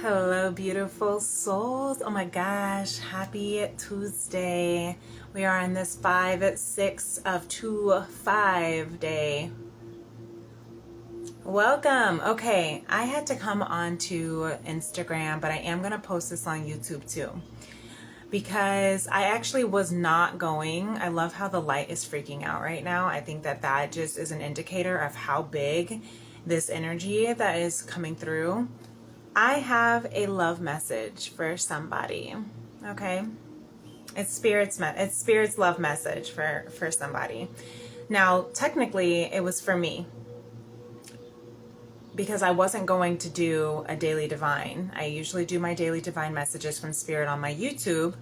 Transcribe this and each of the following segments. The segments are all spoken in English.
Hello, beautiful souls. Oh my gosh, happy Tuesday. We are on this 5/6/25 day. Welcome. Okay, I had to come on to Instagram, but I am going to post this on YouTube too. Because I actually was not going. I love how the light is freaking out right now. I think that just is an indicator of how big this energy that is coming through. I have a love message for somebody, okay? It's Spirit's love message for somebody. Now, technically, it was for me because I wasn't going to do a daily divine. I usually do my daily divine messages from Spirit on my YouTube.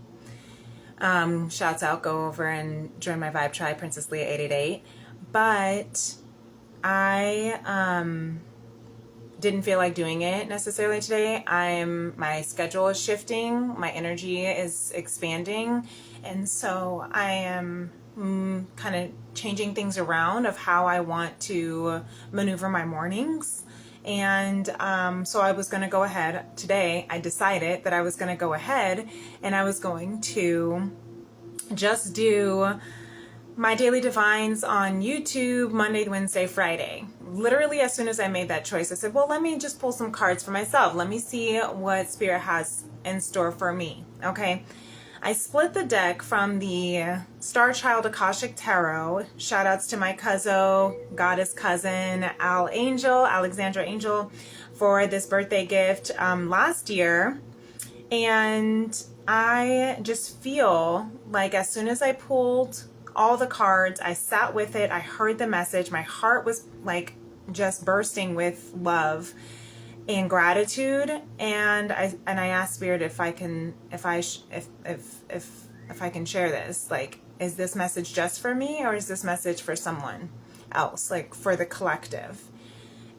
Shouts out, go over and join my Vibe Tribe, Princess Leah 888. But I didn't feel like doing it necessarily today. My schedule is shifting, my energy is expanding, and so I am kind of changing things around of how I want to maneuver my mornings. And so I was going to go ahead today. I decided that I was going to go ahead and I was going to just do my daily divines on YouTube Monday, Wednesday, Friday. Literally as soon as I made that choice, I said, well, let me just pull some cards for myself. Let me see what Spirit has in store for me. Okay. I split the deck from the Star Child Akashic Tarot. Shout outs to my goddess cousin, Alexandra Angel, for this birthday gift last year. And I just feel like as soon as I pulled all the cards, I sat with it, I heard the message, my heart was like just bursting with love and gratitude, and I asked Spirit if I can share this. Like, is this message just for me, or is this message for someone else, like for the collective?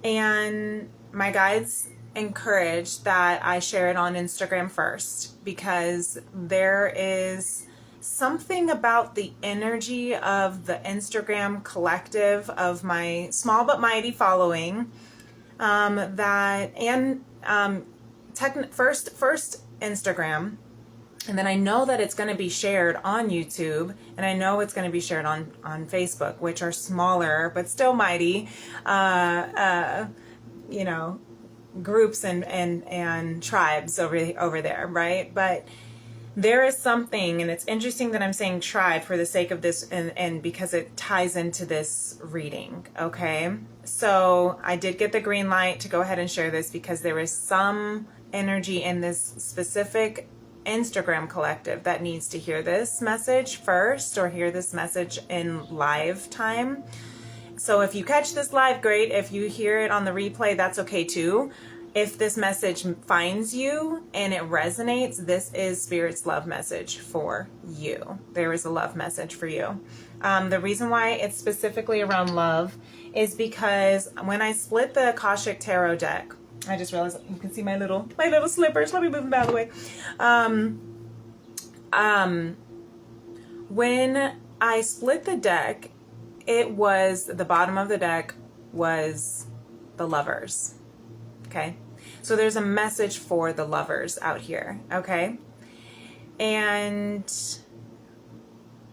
And my guides encouraged that I share it on Instagram first, because there is something about the energy of the Instagram collective of my small but mighty following first Instagram, and then I know that it's going to be shared on YouTube, and I know it's going to be shared on Facebook, which are smaller but still mighty groups and tribes over there, right? But there is something, and it's interesting that I'm saying tribe for the sake of this and because it ties into this reading, okay? So I did get the green light to go ahead and share this because there is some energy in this specific Instagram collective that needs to hear this message first, or hear this message in live time. So if you catch this live, great. If you hear it on the replay, that's okay too. If this message finds you and it resonates, this is Spirit's love message for you. There is a love message for you. The reason why it's specifically around love is because when I split the Akashic Tarot deck, I just realized you can see my little slippers. Let me move them out of the way. When I split the deck, the bottom of the deck was the Lovers. Okay, so there's a message for the lovers out here, okay? And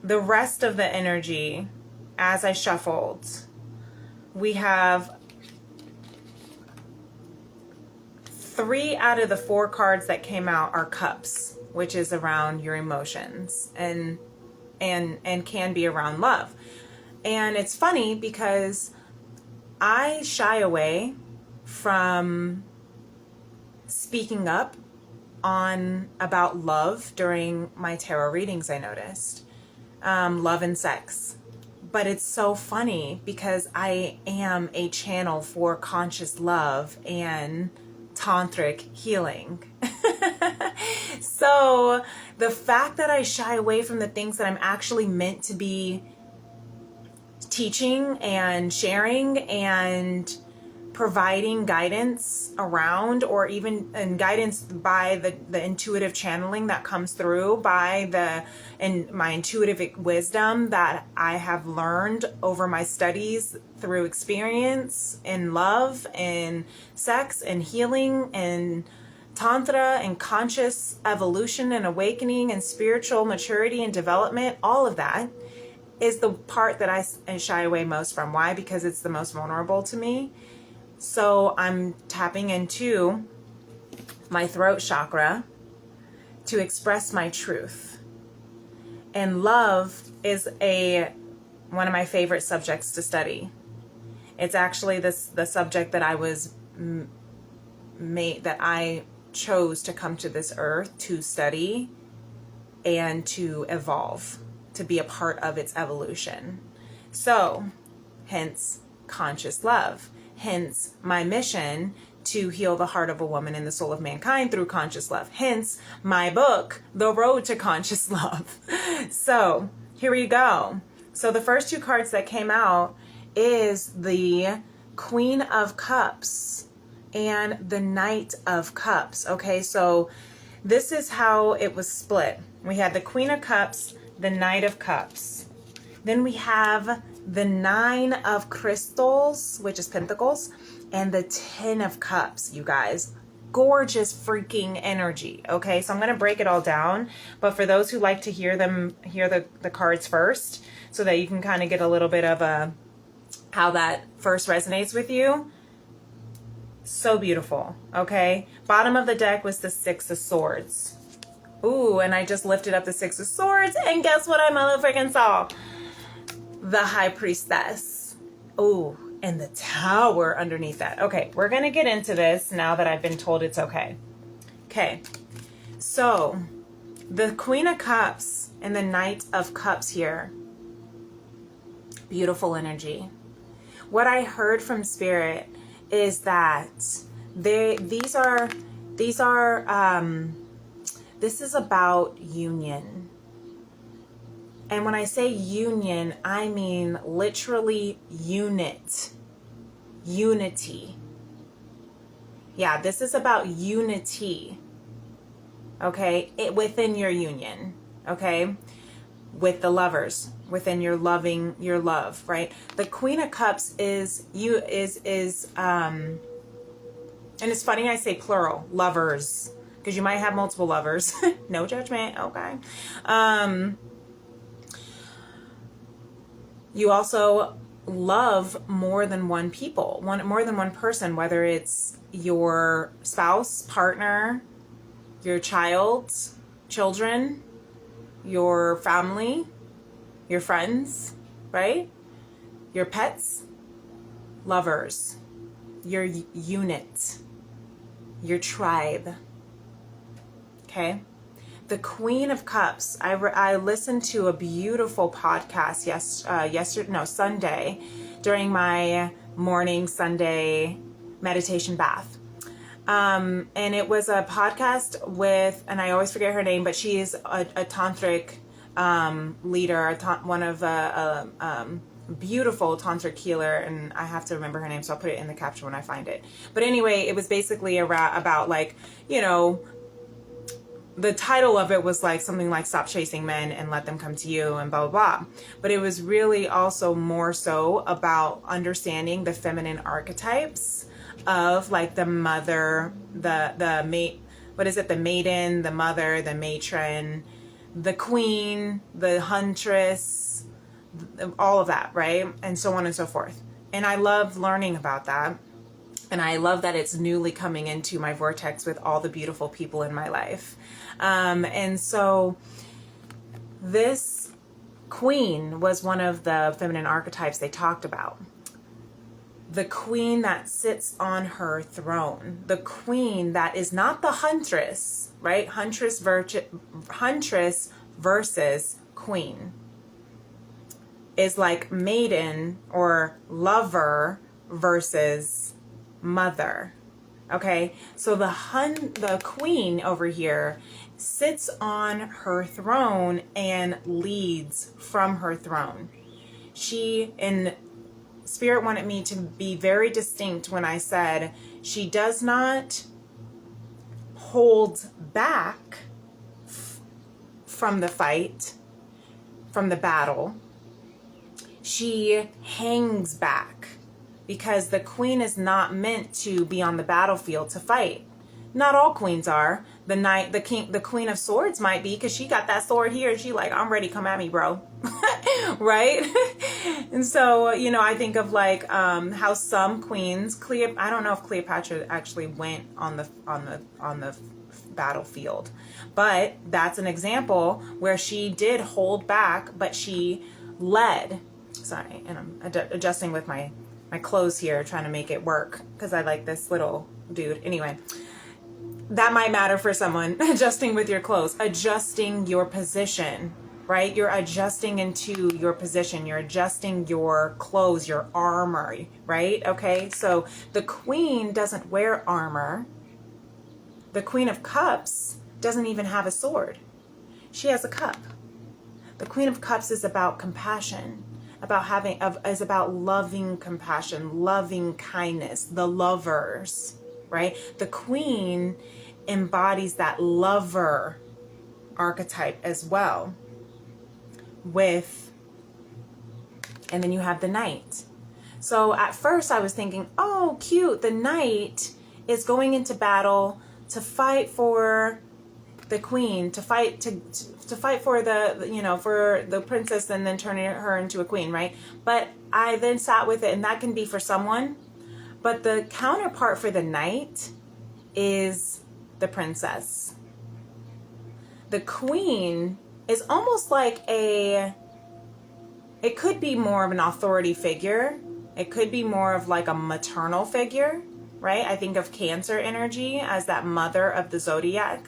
the rest of the energy, as I shuffled, we have 3 out of the 4 cards that came out are cups, which is around your emotions and can be around love. And it's funny because I shy away from speaking up about love during my tarot readings, I noticed. Love and sex. But it's so funny because I am a channel for conscious love and tantric healing. So the fact that I shy away from the things that I'm actually meant to be teaching and sharing and providing guidance around, or even guidance by the intuitive channeling that comes through by my intuitive wisdom that I have learned over my studies through experience in love and sex and healing and Tantra and conscious evolution and awakening and spiritual maturity and development, all of that is the part that I shy away most from. Why? Because it's the most vulnerable to me. So I'm tapping into my throat chakra to express my truth. And love is one of my favorite subjects to study. It's actually the subject that I chose to come to this earth to study and to evolve, to be a part of its evolution. So, hence conscious love. Hence my mission to heal the heart of a woman and the soul of mankind through conscious love. Hence my book, The Road to Conscious Love. So here we go. So the first two cards that came out is the Queen of Cups and the Knight of Cups. Okay, so this is how it was split. We had the Queen of Cups, the Knight of Cups. Then we have the Nine of Crystals, which is Pentacles, and the Ten of Cups, you guys. Gorgeous freaking energy. Okay, so I'm going to break it all down. But for those who like to hear the cards first, so that you can kind of get a little bit of how that first resonates with you. So beautiful. Okay, bottom of the deck was the Six of Swords. Ooh, and I just lifted up the Six of Swords, and guess what I motherfucking saw? The High Priestess. Ooh, and the Tower underneath that. Okay, we're going to get into this now that I've been told it's okay. Okay, so the Queen of Cups and the Knight of Cups here. Beautiful energy. What I heard from Spirit is that this is about union. And when I say union, I mean literally unity. Yeah, this is about unity. Okay, within your union. Okay, with the lovers, within your love, right? The Queen of Cups and it's funny I say plural, lovers, because you might have multiple lovers. No judgment, okay. You also love more than one more than one person, whether it's your spouse, partner, your children, your family, your friends, right? Your pets, lovers, your unit, your tribe. Okay? The Queen of Cups. I listened to a beautiful podcast Sunday during my morning Sunday meditation bath. And it was a podcast with, and I always forget her name, but she is a tantric leader, one of a beautiful tantric healer, and I have to remember her name, so I'll put it in the caption when I find it. But anyway, it was basically about like, you know, the title of it was like something like Stop Chasing Men and Let Them Come to You and blah, blah, blah. But it was really also more so about understanding the feminine archetypes of like the mother, the mate, what is it? The maiden, the mother, the matron, the queen, the huntress, all of that, right? And so on and so forth. And I love learning about that. And I love that it's newly coming into my vortex with all the beautiful people in my life. And so this queen was one of the feminine archetypes they talked about. The queen that sits on her throne. The queen that is not the huntress, right? Huntress versus queen is like maiden or lover versus mother. Okay, so the queen over here sits on her throne and leads from her throne. She, in Spirit, wanted me to be very distinct when I said she does not hold back from the fight, from the battle. She hangs back. Because the queen is not meant to be on the battlefield to fight. not all queens are. The knight, the king, the queen of swords might be, because she got that sword here and she like, I'm ready, come at me, bro. Right? And so, you know, I think of like how some queens, I don't know if Cleopatra actually went on the battlefield, but that's an example where she did hold back, but she led. Sorry, and I'm adjusting with my clothes here, trying to make it work because I like this little dude. Anyway, that might matter for someone. Adjusting with your clothes, adjusting your position, right? You're adjusting into your position. You're adjusting your clothes, your armor, right? Okay, so the queen doesn't wear armor. The Queen of Cups doesn't even have a sword. She has a cup. The Queen of Cups is about compassion, is about loving compassion, loving kindness, the lovers, right? The Queen embodies that lover archetype as well. And then you have the Knight. So at first I was thinking, oh, cute, the Knight is going into battle to fight for the queen, to fight for the, you know, for the princess, and then turning her into a queen, right? But I then sat with it, and that can be for someone, but the counterpart for the Knight is the princess. The queen is almost like it could be more of an authority figure. It could be more of like a maternal figure, right? I think of Cancer energy as that mother of the zodiac,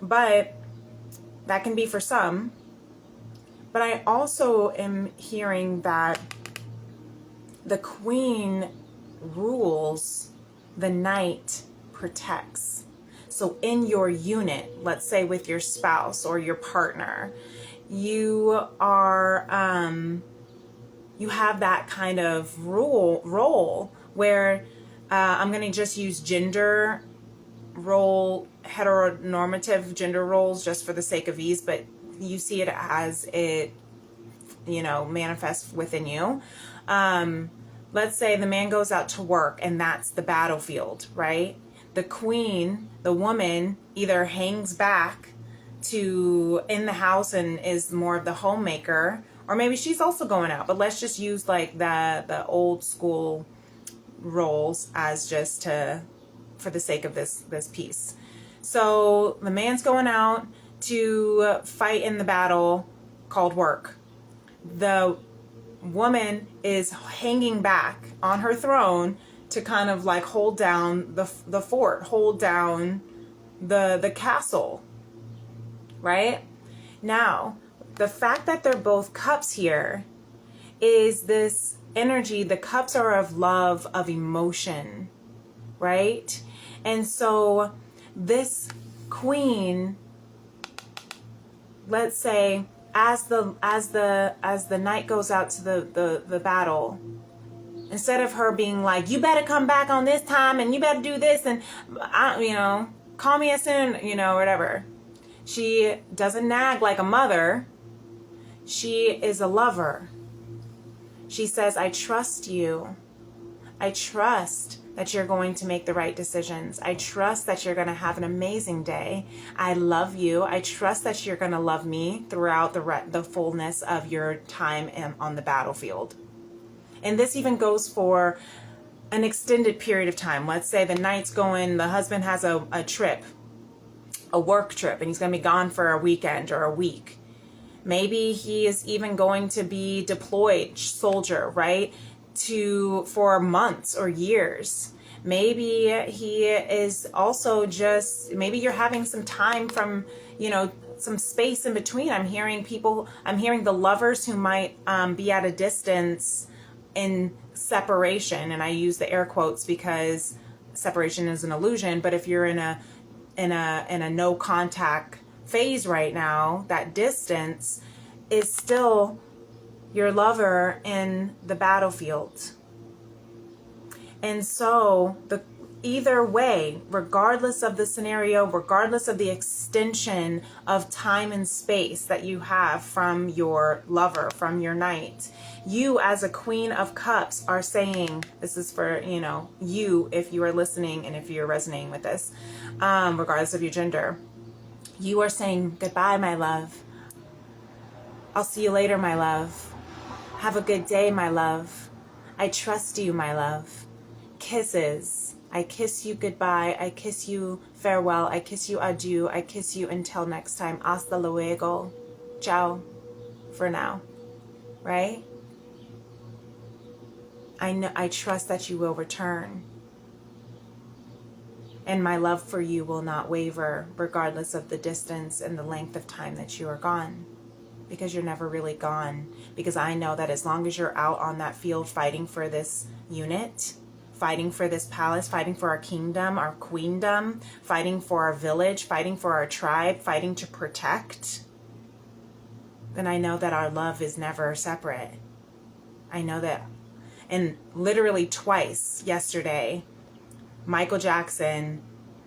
but that can be for some. But I also am hearing that the queen rules, the Knight protects. So in your unit, let's say with your spouse or your partner, you are, you have that kind of role where I'm going to just use gender role, heteronormative gender roles just for the sake of ease, but you see it as it, you know, manifests within you. Let's say the man goes out to work and that's the battlefield, right? The queen, the woman, either hangs back in the house and is more of the homemaker, or maybe she's also going out, but let's just use like the old school roles as just for the sake of this piece. So the man's going out to fight in the battle called work. The woman is hanging back on her throne to kind of like hold down the fort, hold down the castle, right? Now, the fact that they're both cups here is this energy. The cups are of love, of emotion, right? And so this queen, let's say, as the Knight goes out to the battle, instead of her being like, you better come back on this time and you better do this and call me as soon, whatever. She doesn't nag like a mother. She is a lover. She says, I trust you. I trust that you're going to make the right decisions. I trust that you're going to have an amazing day. I love you. I trust that you're going to love me throughout the fullness of your time on the battlefield. And this even goes for an extended period of time. Let's say the husband has a trip, a work trip, and he's going to be gone for a weekend or a week. Maybe he is even going to be deployed soldier, right? For months or years. Maybe he is also maybe you're having some time from, some space in between. I'm hearing the lovers who might be at a distance in separation. And I use the air quotes because separation is an illusion. But if you're in a no contact phase right now, that distance is still your lover in the battlefield. And so either way, regardless of the scenario, regardless of the extension of time and space that you have from your lover, from your knight, you as a Queen of Cups are saying, this is for, you know, you, if you are listening and if you're resonating with this, regardless of your gender, you are saying, goodbye, my love. I'll see you later, my love. Have a good day, my love. I trust you, my love. Kisses. I kiss you goodbye. I kiss you farewell. I kiss you adieu. I kiss you until next time. Hasta luego. Ciao. For now. Right? I trust that you will return. And my love for you will not waver regardless of the distance and the length of time that you are gone. Because you're never really gone. Because I know that as long as you're out on that field fighting for this unit, fighting for this palace, fighting for our kingdom, our queendom, fighting for our village, fighting for our tribe, fighting to protect, then I know that our love is never separate. I know that. And literally twice yesterday, Michael Jackson,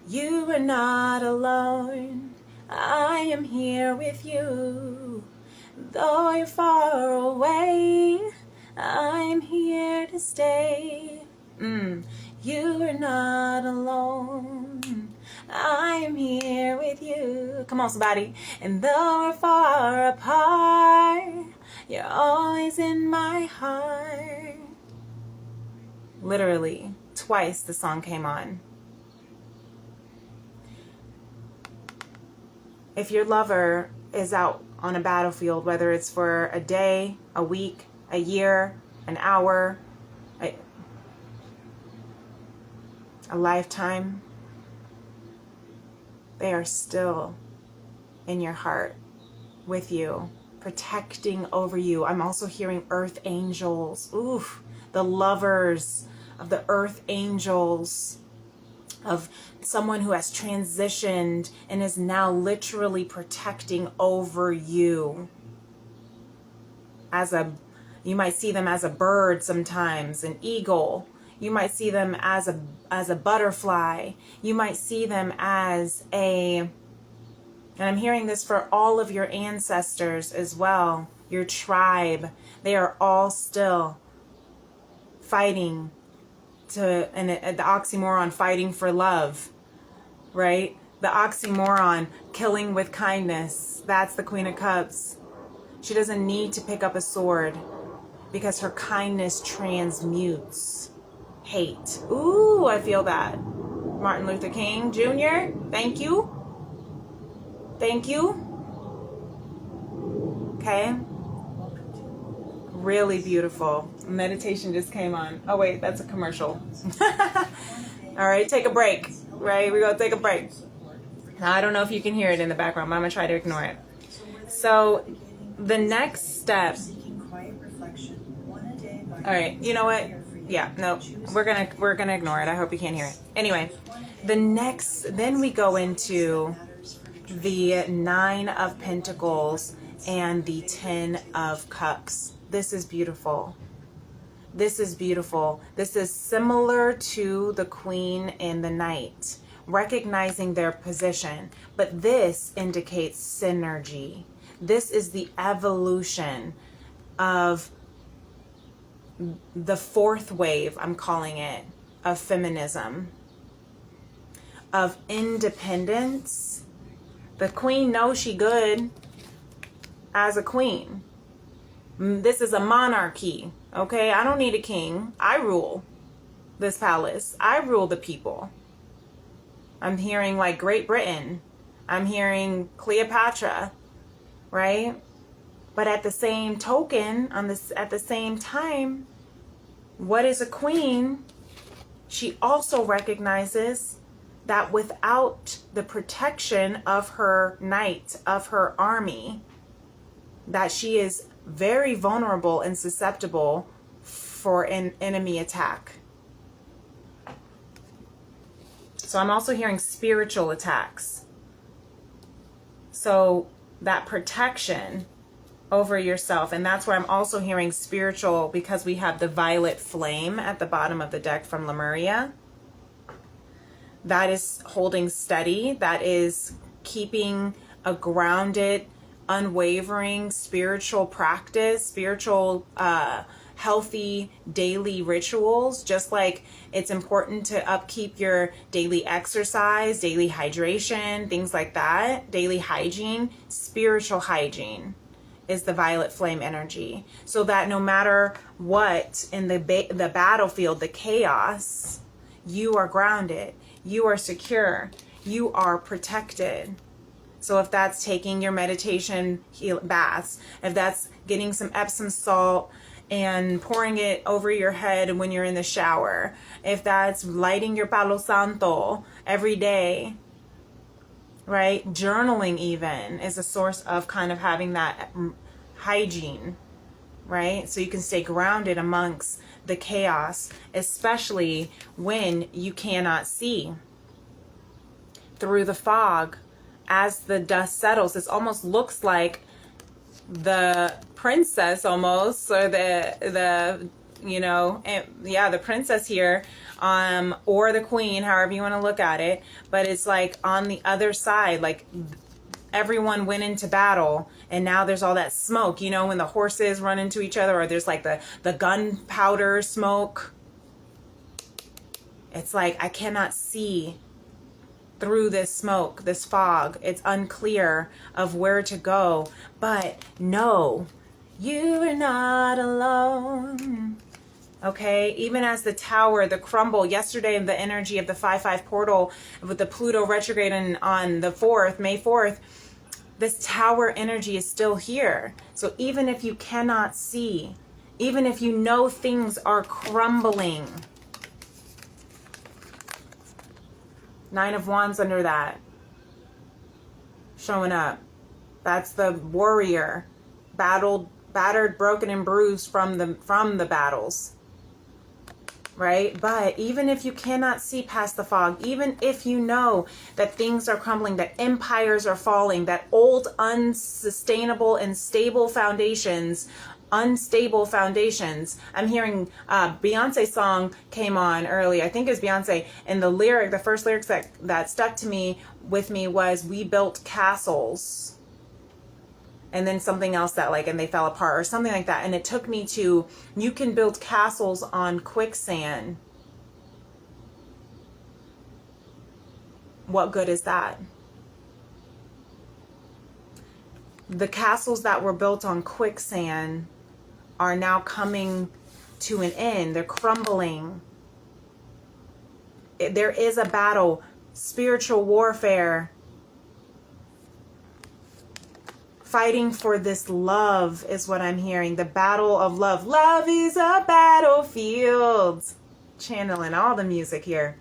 you are not alone. I am here with you. Though you're far away, I'm here to stay. You are not alone. I am here with you. Come on, somebody. And though we're far apart, you're always in my heart. Literally, twice the song came on. If your lover is out on a battlefield, whether it's for a day, a week, a year, an hour, a lifetime, they are still in your heart with you, protecting over you. I'm also hearing earth angels. Oof, the lovers of the earth angels, of someone who has transitioned and is now literally protecting over you. You might see them as a bird sometimes, an eagle. You might see them as a butterfly. You might see them as and I'm hearing this for all of your ancestors as well, your tribe. They are all still fighting and the oxymoron, fighting for love, right? The oxymoron, killing with kindness. That's the Queen of Cups. She doesn't need to pick up a sword because her kindness transmutes hate. Ooh, I feel that. Martin Luther King Jr., thank you. Thank you. Okay. Really beautiful. Meditation just came on. Oh wait, that's a commercial. All right, take a break. Right, we're gonna take a break. Now, I don't know if you can hear it in the background, but I'm gonna try to ignore it. So the next step. All right, you know what? Yeah, no, we're gonna ignore it. I hope you can't hear it. Anyway, then we go into the 9 of Pentacles and the 10 of Cups. This is beautiful. This is beautiful. This is similar to the Queen and the Knight, recognizing their position, but this indicates synergy. This is the evolution of the 4th wave, I'm calling it, of feminism, of independence. The Queen knows she good as a queen. This is a monarchy, okay? I don't need a king. I rule this palace. I rule the people. I'm hearing like Great Britain. I'm hearing Cleopatra, right? But at the same token, at the same time, what is a queen? She also recognizes that without the protection of her knight, of her army, that she is very vulnerable and susceptible for an enemy attack. So I'm also hearing spiritual attacks. So that protection over yourself, and that's where I'm also hearing spiritual, because we have the violet flame at the bottom of the deck from Lemuria. that is holding steady, that is keeping a grounded, unwavering spiritual practice, spiritual, healthy daily rituals. Just like it's important to upkeep your daily exercise, daily hydration, things like that, daily hygiene, spiritual hygiene is the violet flame energy. So that no matter what in the battlefield, the chaos, you are grounded, you are secure, you are protected. So if that's taking your meditation baths, if that's getting some Epsom salt and pouring it over your head when you're in the shower, if that's lighting your Palo Santo every day, right? Journaling even is a source of kind of having that hygiene, right? So you can stay grounded amongst the chaos, especially when you cannot see. Through the fog, as the dust settles, this almost looks like the princess almost, or the the princess here, or the queen, however you want to look at it. But it's like on the other side, like everyone went into battle and now there's all that smoke, when the horses run into each other, or there's like the gunpowder smoke. It's like I cannot see through this smoke, this fog. It's unclear of where to go, but no, you are not alone. Okay, even as the tower, the crumble yesterday, the energy of the 5/5 portal with the Pluto retrograde on the 4th, May 4th, this tower energy is still here. So even if you cannot see, even if you know things are crumbling, 9 of Wands under that, showing up. That's the warrior, battered, broken, and bruised from the battles, right? But even if you cannot see past the fog, even if you know that things are crumbling, that empires are falling, that old, unsustainable and unstable foundations. I'm hearing Beyonce's song came on early. I think it's Beyonce. And the first lyrics that stuck with me was, we built castles. And then something else that and they fell apart or something like that. And it took me to, you can build castles on quicksand. What good is that? The castles that were built on quicksand are now coming to an end. They're crumbling. There is a battle, spiritual warfare, fighting for this love is what I'm hearing. The battle of love. Love is a battlefield. Channeling all the music here.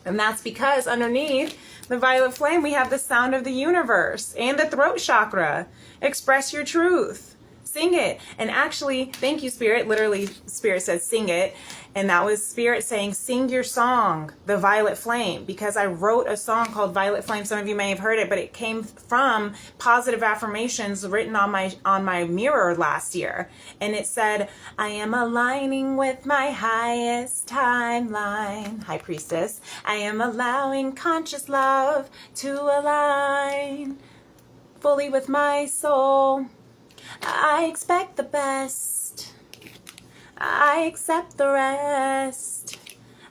And that's because underneath the violet flame, we have the sound of the universe and the throat chakra. Express your truth. Sing it. And actually, thank you, Spirit. Literally, Spirit says sing it. And that was Spirit saying, sing your song, The Violet Flame, because I wrote a song called Violet Flame. Some of you may have heard it, but it came from positive affirmations written on my mirror last year. And it said, I am aligning with my highest timeline, High Priestess. I am allowing conscious love to align fully with my soul. I expect the best. I accept the rest.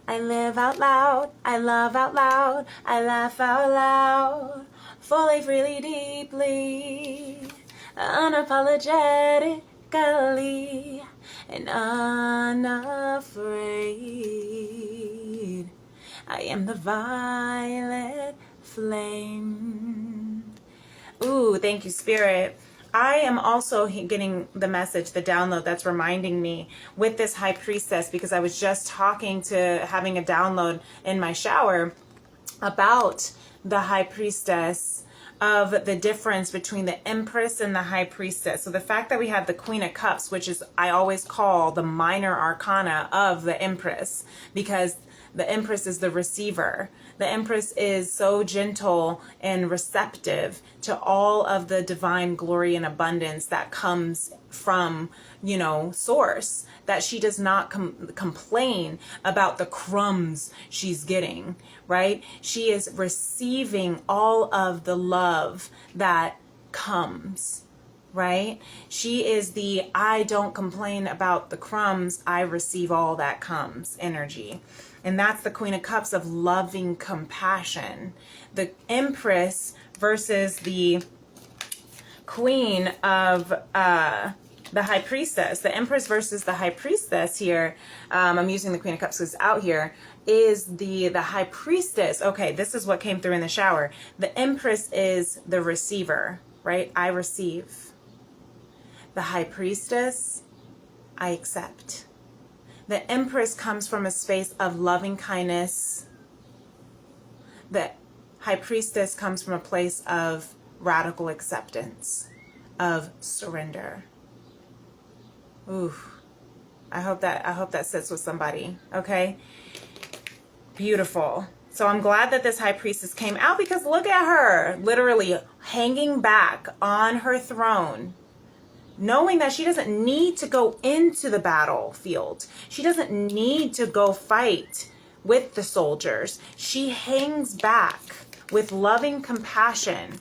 I live out loud. I love out loud. I laugh out loud. Fully, freely, deeply. Unapologetically. And unafraid. I am the violet flame. Ooh, thank you, Spirit. I am also getting the message, the download that's reminding me with this High Priestess, because I was just having a download in my shower about the High Priestess, of the difference between the Empress and the High Priestess. So the fact that we have the Queen of Cups, which is, I always call the minor arcana of the Empress, because the Empress is the receiver. The Empress is so gentle and receptive to all of the divine glory and abundance that comes from, source, that she does not complain about the crumbs she's getting, right? She is receiving all of the love that comes, right? She is the I don't complain about the crumbs, I receive all that comes energy. And that's the Queen of Cups of loving compassion. The Empress versus the Queen of the High Priestess. The Empress versus the High Priestess here. I'm using the Queen of Cups because it's out here. Is the High Priestess. Okay, this is what came through in the shower. The Empress is the receiver, right? I receive. The High Priestess, I accept. The Empress comes from a space of loving kindness. The High Priestess comes from a place of radical acceptance, of surrender. Ooh, I hope that sits with somebody. Okay, beautiful. So I'm glad that this High Priestess came out, because look at her, literally hanging back on her throne, knowing that she doesn't need to go into the battlefield. She doesn't need to go fight with the soldiers. She hangs back with loving compassion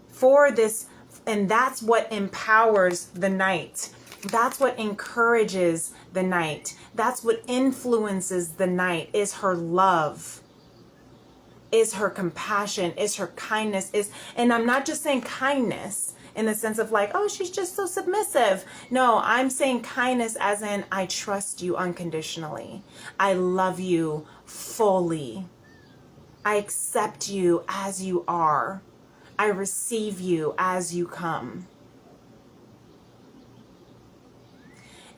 for this, and that's what empowers the knight. That's what encourages the knight. That's what influences the knight, is her love, is her compassion, is her kindness, and I'm not just saying kindness in the sense of like, oh, she's just so submissive. No, I'm saying kindness as in, I trust you unconditionally. I love you fully. I accept you as you are. I receive you as you come.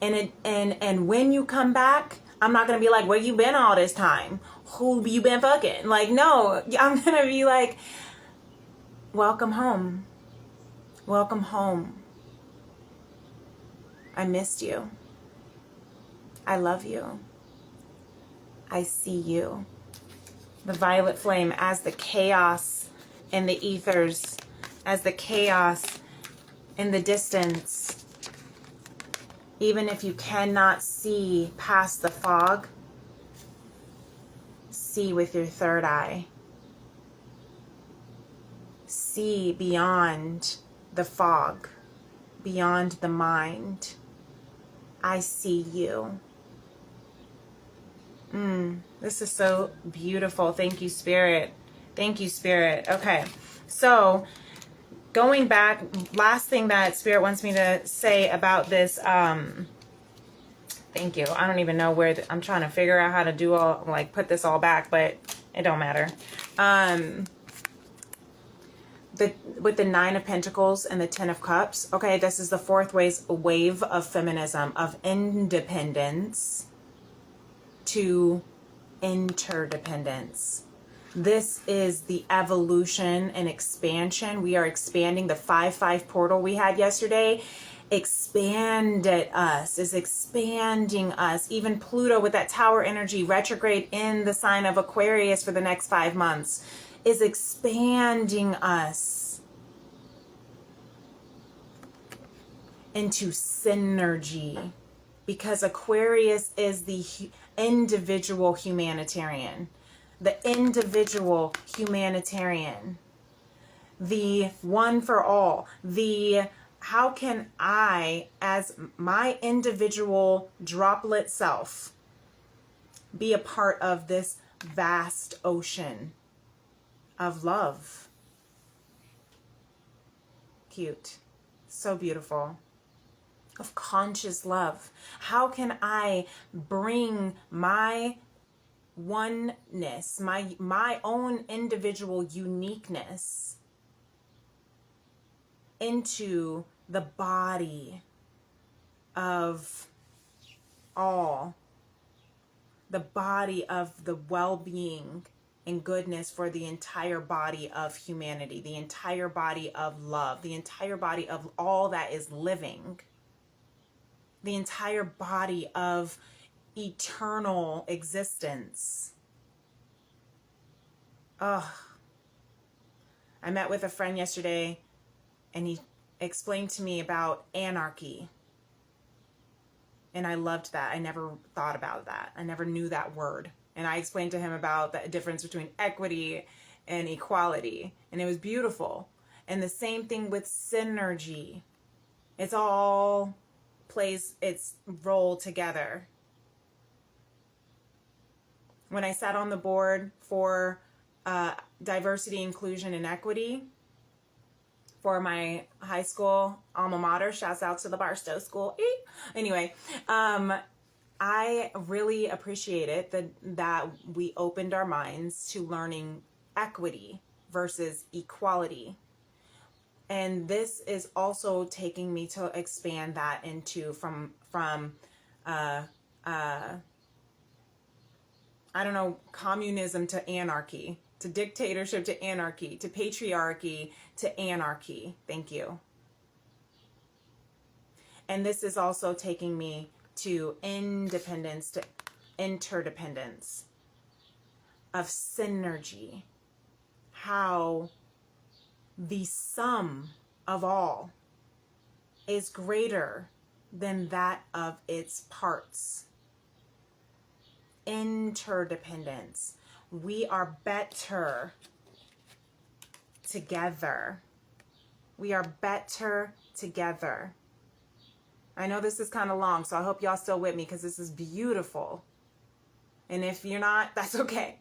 And when you come back, I'm not going to be like, where you been all this time? Who you been fucking? Like, no, I'm going to be like, welcome home. Welcome home. I missed you. I love you. I see you. The violet flame as the chaos in the ethers, as the chaos in the distance. Even if you cannot see past the fog, see with your third eye. See beyond the fog, beyond the mind. I see you. This is so beautiful. Thank you, Spirit. Thank you, Spirit. Okay, so going back, last thing that Spirit wants me to say about this, thank you. I don't even know where, I'm trying to figure out how to do all, like put this all back, but it don't matter. With the Nine of Pentacles and the Ten of Cups, okay, this is the fourth wave of feminism, of independence to interdependence. This is the evolution and expansion. We are expanding. The 5-5 portal we had yesterday expanded us, is expanding us. Even Pluto with that Tower energy retrograde in the sign of Aquarius for the next 5 months is expanding us into synergy, because Aquarius is the individual humanitarian. The individual humanitarian, the one for all, the how can I, as my individual droplet self, be a part of this vast ocean of love? Cute. So beautiful. Of conscious love. How can I bring my oneness, my own individual uniqueness into the body of all, the body of the well-being and goodness for the entire body of humanity, the entire body of love, the entire body of all that is living, the entire body of eternal existence. Ugh. I met with a friend yesterday, and explained to me about anarchy. And I loved that. I never thought about that. I never knew that word. And I explained to him about the difference between equity and equality. And it was beautiful. And the same thing with synergy. It's all plays its role together. When I sat on the board for diversity, inclusion, and equity for my high school alma mater, shouts out to the Barstow School. Anyway, I really appreciated that we opened our minds to learning equity versus equality. And this is also taking me to expand that into from I don't know, communism to anarchy, to dictatorship to anarchy, to patriarchy to anarchy. Thank you. And this is also taking me to independence to interdependence, of synergy, how the sum of all is greater than that of its parts. Interdependence. We are better together. We are better together. I know this is kind of long, so I hope y'all still with me because this is beautiful. And if you're not, that's okay.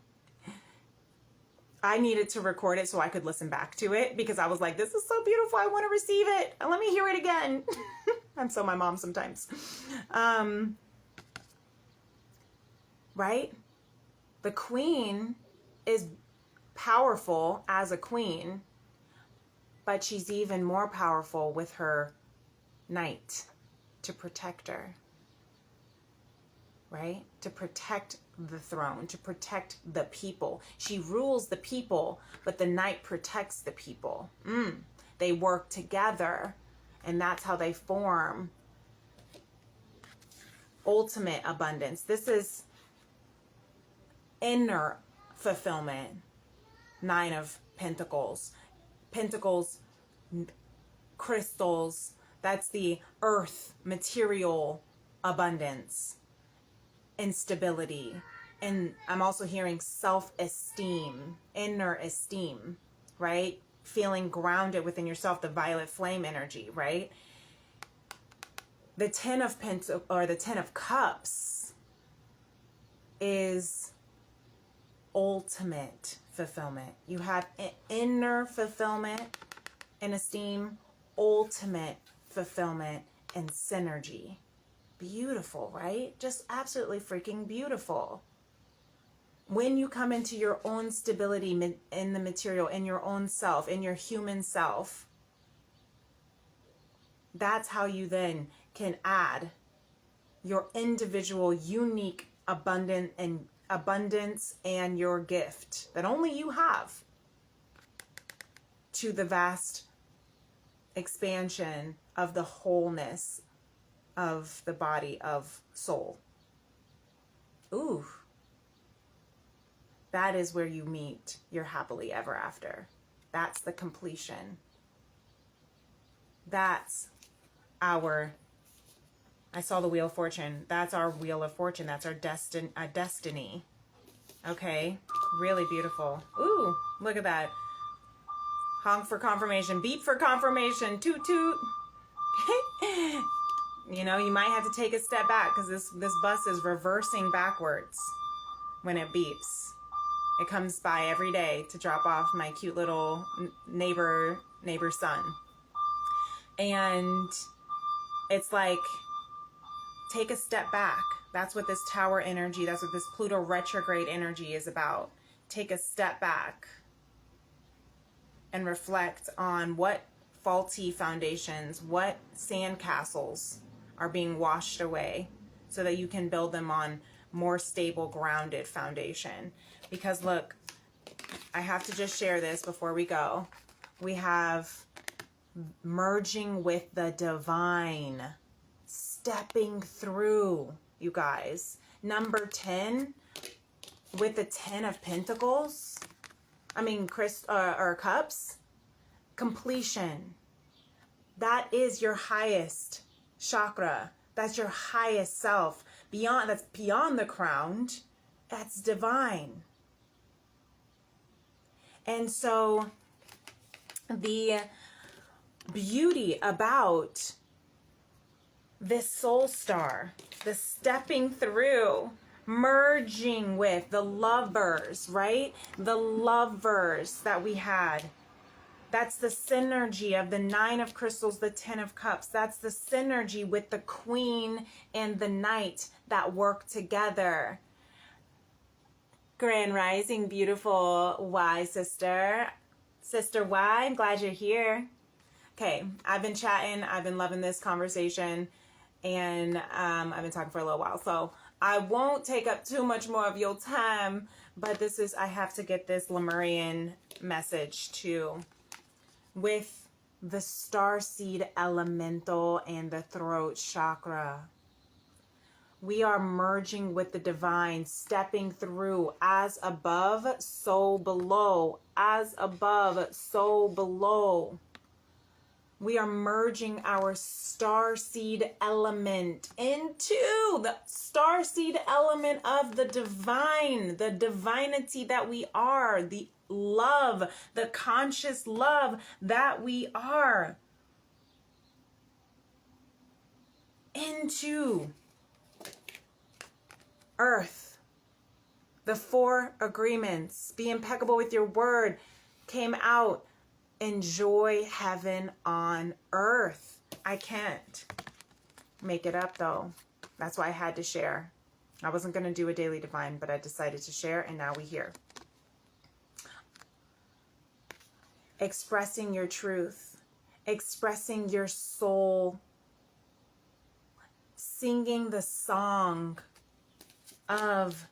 I needed to record it so I could listen back to it because I was like, this is so beautiful. I want to receive it. And let me hear it again. I'm so my mom sometimes. Right? The queen is powerful as a queen, but she's even more powerful with her knight to protect her. Right? To protect the throne, to protect the people. She rules the people, but the knight protects the people. They work together, and that's how they form ultimate abundance. This is inner fulfillment. 9 of Pentacles. Pentacles, crystals, that's the earth, material abundance, instability. And I'm also hearing self-esteem, inner esteem, right? Feeling grounded within yourself, the violet flame energy, right? The 10 of the 10 of Cups is ultimate fulfillment. You have inner fulfillment and esteem, ultimate fulfillment and synergy. Beautiful, right? Just absolutely freaking beautiful. When you come into your own stability in the material, in your own self, in your human self, that's how you then can add your individual, unique, abundance and your gift that only you have to the vast expansion of the wholeness of the body of soul. Ooh. That is where you meet your happily ever after. That's the completion. That's our, I saw the Wheel of Fortune. That's our Wheel of Fortune. That's our destiny. Okay. Really beautiful. Ooh, look at that. Honk for confirmation. Beep for confirmation. Toot toot. You know, you might have to take a step back because this bus is reversing backwards when it beeps. It comes by every day to drop off my cute little neighbor son. And it's like, take a step back. That's what this Tower energy, that's what this Pluto retrograde energy is about. Take a step back and reflect on what faulty foundations, what sandcastles are being washed away so that you can build them on more stable, grounded foundation. Because look, I have to just share this before we go. We have merging with the divine, stepping through, you guys. Number 10 with the 10 of Pentacles. I mean, Cups. Completion. That is your highest chakra. That's your highest self. That's beyond the crown. That's divine. And so the beauty about this soul star, the stepping through, merging with the lovers, right? The lovers that we had. That's the synergy of the 9 of crystals, the 10 of cups. That's the synergy with the queen and the knight that work together. Grand rising, beautiful Y sister. Sister Y, I'm glad you're here. Okay, I've been chatting. I've been loving this conversation. And I've been talking for a little while. So I won't take up too much more of your time. But I have to get this Lemurian message too. With the starseed elemental and the throat chakra. We are merging with the divine, stepping through as above, so below. As above, so below. We are merging our starseed element into the starseed element of the divine, the divinity that we are, the love, the conscious love that we are. Into earth. The 4 agreements. Be impeccable with your word came out. Enjoy heaven on earth. I can't make it up though. That's why I had to share. I wasn't going to do a daily divine, but I decided to share, and now we're here. Expressing your truth. Expressing your soul. Singing the song of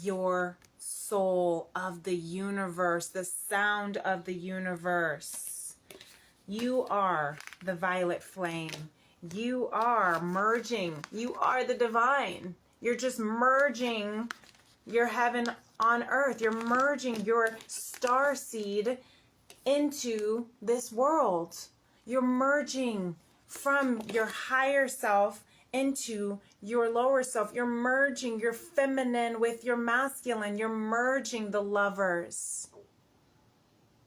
your soul, of the universe, the sound of the universe. You are the violet flame. You are merging. You are the divine. You're just merging your heaven on earth. You're merging your star seed into this world. You're merging from your higher self into your lower self. You're merging your feminine with your masculine. You're merging the lovers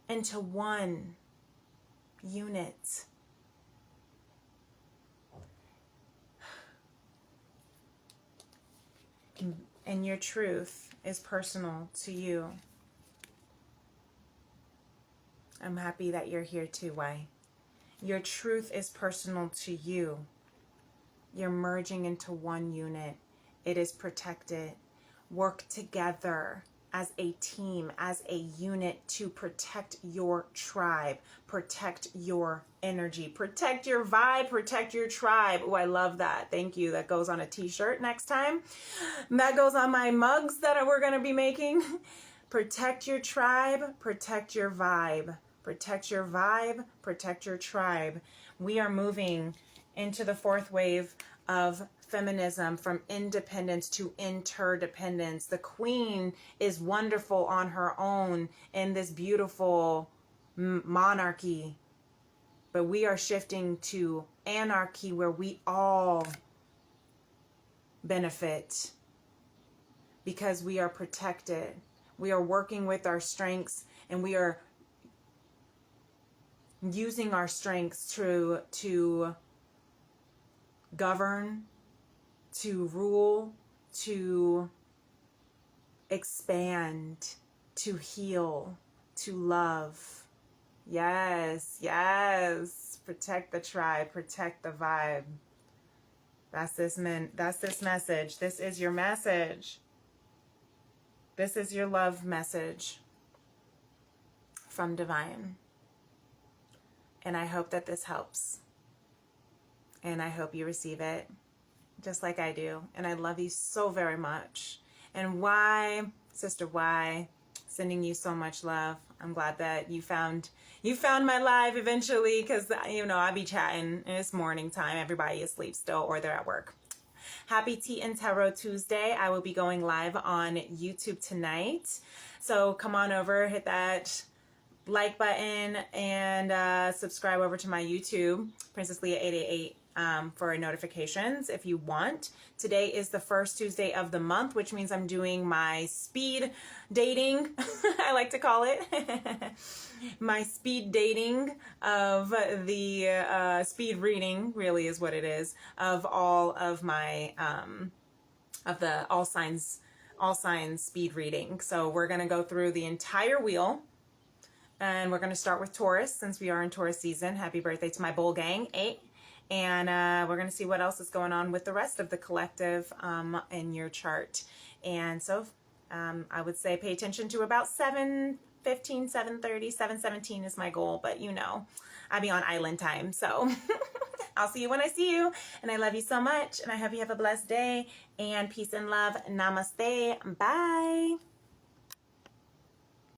into one unit. And your truth is personal to you. I'm happy that you're here too, Y. Your truth is personal to you. You're merging into one unit. It is protected. Work together as a team, as a unit to protect your tribe, protect your energy, protect your vibe, protect your tribe. Oh, I love that. Thank you. That goes on a t-shirt next time. That goes on my mugs that we're going to be making. Protect your tribe, protect your vibe. Protect your vibe, protect your tribe. We are moving into the 4th wave of feminism, from independence to interdependence. The queen is wonderful on her own in this beautiful monarchy, but we are shifting to anarchy where we all benefit because we are protected. We are working with our strengths, and we are using our strengths to govern, to rule, to expand, to heal, to love. Yes, yes. Protect the tribe, protect the vibe. That's this message. This is your message. This is your love message from Divine. And I hope that this helps. And I hope you receive it just like I do. And I love you so very much. And Y, Sister Y, sending you so much love. I'm glad that you found my live eventually, because, you know, I be chatting and it's morning time. Everybody is asleep still, or they're at work. Happy Tea+Tarot Tuesday. I will be going live on YouTube tonight. So come on over, hit that like button and subscribe over to my YouTube, Princess Leah 888, for notifications if you want. Today is the first Tuesday of the month, which means I'm doing my speed dating, I like to call it, my speed dating of the speed reading, really is what it is, of all of my, of the all signs speed reading. So we're going to go through the entire wheel. And we're going to start with Taurus, since we are in Taurus season. Happy birthday to my bull gang, 8. And we're going to see what else is going on with the rest of the collective in your chart. And so I would say pay attention to about 7:15, 7:30, 7:17 is my goal. But you know, I'll be on island time. So I'll see you when I see you. And I love you so much. And I hope you have a blessed day. And peace and love. Namaste. Bye.